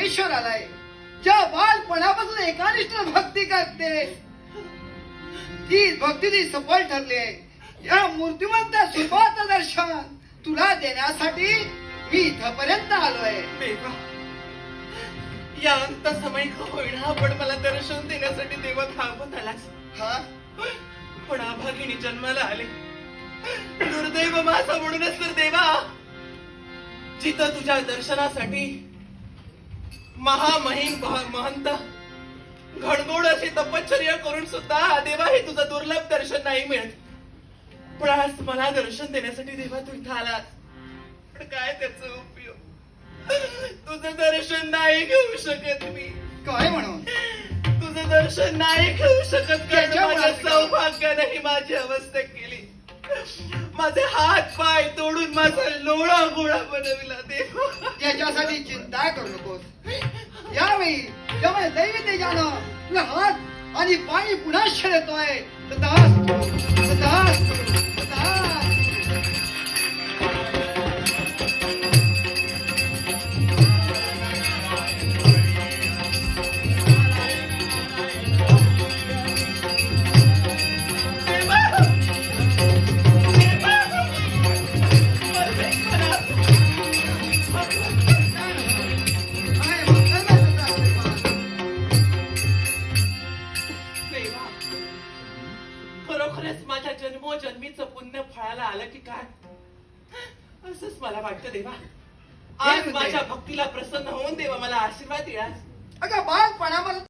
परमेश्वर आलाय, ज्या बालपणापासून एकानिष्ठ भक्ती करते ती भक्ती ती सफल ठरली आहे. या मूर्तिमंत सुपाचं दर्शन तुला देण्यासाठी मी इथपर्यंत आलोय. देवा, या अंत समय का होईना पण मला दर्शन देण्यासाठी देवा धावत आलास. हा, पण अभागिनी जन्माला आले. दुर्दैव माझं म्हणूनच तर देवा, जिथं तुझ्या दर्शनासाठी महामहिम महंत घडघोड अशी तपश्चर्या करून सुद्धा देवा हे तुझं दुर्लभ दर्शन नाही मिळत. पण आज मला दर्शन देण्यासाठी देवा तू इथं आलास. पण काय त्याचा उपयोग? तुझं दर्शन नाही घेऊ शकत मी. काय म्हणून तुझं दर्शन नाही घेऊ शकत कारण त्याच्यामुळे माझ्या सौभाग्याने माझी अवस्था केली. माझे हात पाय तोडून माझा लोळा गोळा बनविला देवा. त्याच्यासाठी चिंता करू नकोस. यावेळी जेव्हा दैवी तेजानं तुला हात आणि पाणी पुन्हा येतोय, तथास्तु, तथास्तु, तथास्तु. काय मंगलमय तुझा देवा, खरोखरच माझ्या जन्मोजन्मीचं पुण्य फळाला आलं की काय असंच मला वाटतं देवा. आज माझ्या भक्तीला प्रसन्न होऊन देवा मला आशीर्वाद द्या. अगं बालपणामध्ये